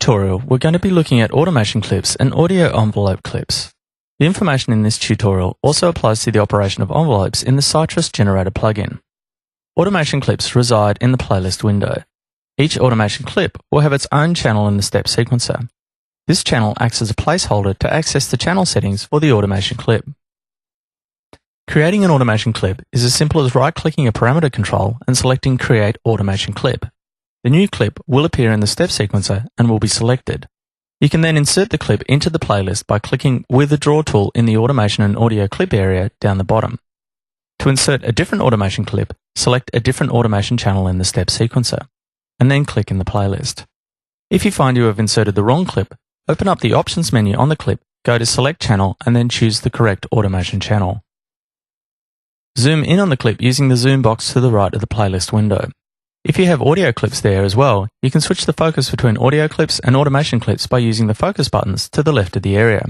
tutorial, we're going to be looking at automation clips and audio envelope clips. The information in this tutorial also applies to the operation of envelopes in the Citrus Generator plugin. Automation clips reside in the playlist window. Each automation clip will have its own channel in the step sequencer. This channel acts as a placeholder to access the channel settings for the automation clip. Creating an automation clip is as simple as right-clicking a parameter control and selecting Create Automation Clip. The new clip will appear in the step sequencer and will be selected. You can then insert the clip into the playlist by clicking with the Draw tool in the Automation and Audio Clip area down the bottom. To insert a different automation clip, select a different automation channel in the step sequencer, and then click in the playlist. If you find you have inserted the wrong clip, open up the Options menu on the clip, go to Select Channel, and then choose the correct automation channel. Zoom in on the clip using the zoom box to the right of the playlist window. If you have audio clips there as well, you can switch the focus between audio clips and automation clips by using the focus buttons to the left of the area.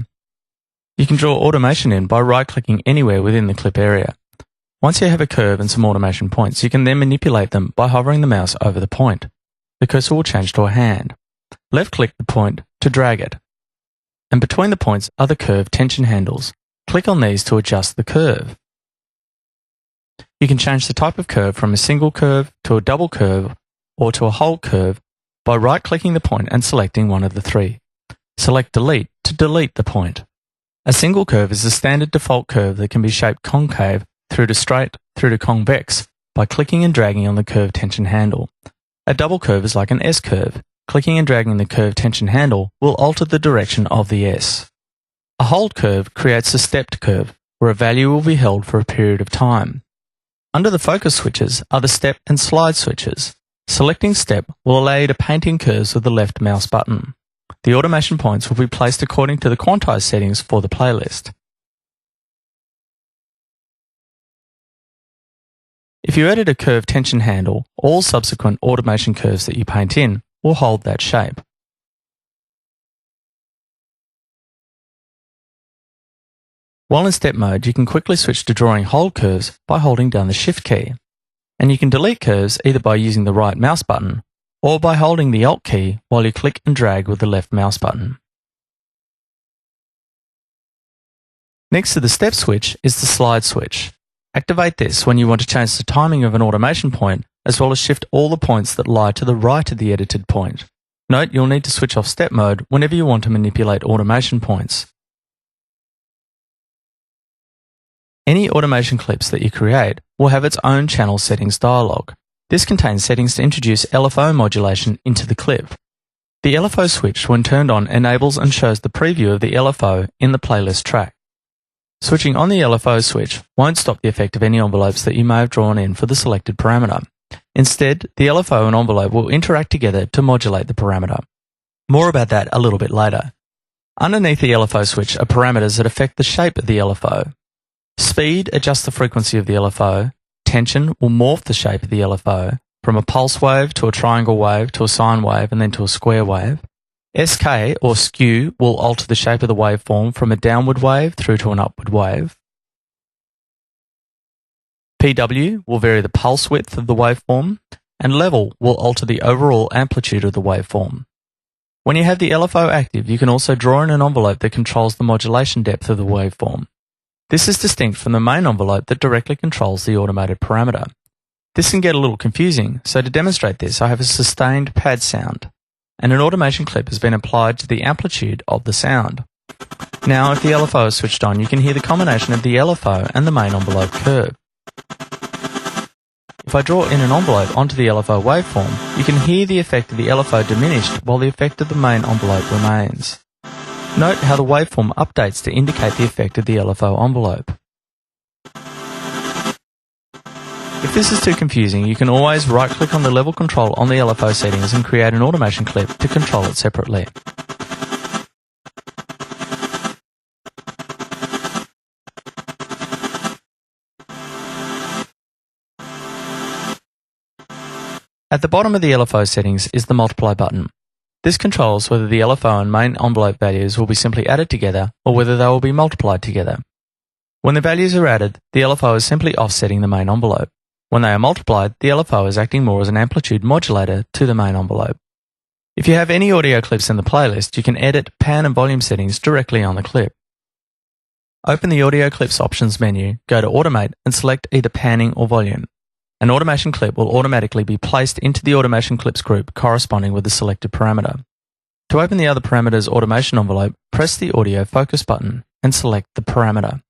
You can draw automation in by right-clicking anywhere within the clip area. Once you have a curve and some automation points, you can then manipulate them by hovering the mouse over the point. The cursor will change to a hand. Left-click the point to drag it. And between the points are the curve tension handles. Click on these to adjust the curve. You can change the type of curve from a single curve to a double curve or to a whole curve by right-clicking the point and selecting one of the three. Select Delete to delete the point. A single curve is the standard default curve that can be shaped concave through to straight through to convex by clicking and dragging on the curve tension handle. A double curve is like an S-curve. Clicking and dragging the curve tension handle will alter the direction of the S. A hold curve creates a stepped curve where a value will be held for a period of time. Under the focus switches are the step and slide switches. Selecting step will allow you to paint in curves with the left mouse button. The automation points will be placed according to the quantized settings for the playlist. If you edit a curve tension handle, all subsequent automation curves that you paint in will hold that shape. While in step mode, you can quickly switch to drawing hold curves by holding down the Shift key. And you can delete curves either by using the right mouse button or by holding the Alt key while you click and drag with the left mouse button. Next to the step switch is the slide switch. Activate this when you want to change the timing of an automation point as well as shift all the points that lie to the right of the edited point. Note you'll need to switch off step mode whenever you want to manipulate automation points. Any automation clips that you create will have its own channel settings dialog. This contains settings to introduce LFO modulation into the clip. The LFO switch, when turned on, enables and shows the preview of the LFO in the playlist track. Switching on the LFO switch won't stop the effect of any envelopes that you may have drawn in for the selected parameter. Instead, the LFO and envelope will interact together to modulate the parameter. More about that a little bit later. Underneath the LFO switch are parameters that affect the shape of the LFO. Speed adjusts the frequency of the LFO. Tension will morph the shape of the LFO from a pulse wave to a triangle wave to a sine wave and then to a square wave. SK or skew will alter the shape of the waveform from a downward wave through to an upward wave. PW will vary the pulse width of the waveform, and level will alter the overall amplitude of the waveform. When you have the LFO active, you can also draw in an envelope that controls the modulation depth of the waveform. This is distinct from the main envelope that directly controls the automated parameter. This can get a little confusing, so to demonstrate this, I have a sustained pad sound, and an automation clip has been applied to the amplitude of the sound. Now, if the LFO is switched on, you can hear the combination of the LFO and the main envelope curve. If I draw in an envelope onto the LFO waveform, you can hear the effect of the LFO diminished while the effect of the main envelope remains. Note how the waveform updates to indicate the effect of the LFO envelope. If this is too confusing, you can always right-click on the level control on the LFO settings and create an automation clip to control it separately. At the bottom of the LFO settings is the multiply button. This controls whether the LFO and main envelope values will be simply added together or whether they will be multiplied together. When the values are added, the LFO is simply offsetting the main envelope. When they are multiplied, the LFO is acting more as an amplitude modulator to the main envelope. If you have any audio clips in the playlist, you can edit pan and volume settings directly on the clip. Open the Audio Clips options menu, go to Automate and select either panning or volume. An automation clip will automatically be placed into the Automation Clips group corresponding with the selected parameter. To open the other parameter's automation envelope, press the Audio Focus button and select the parameter.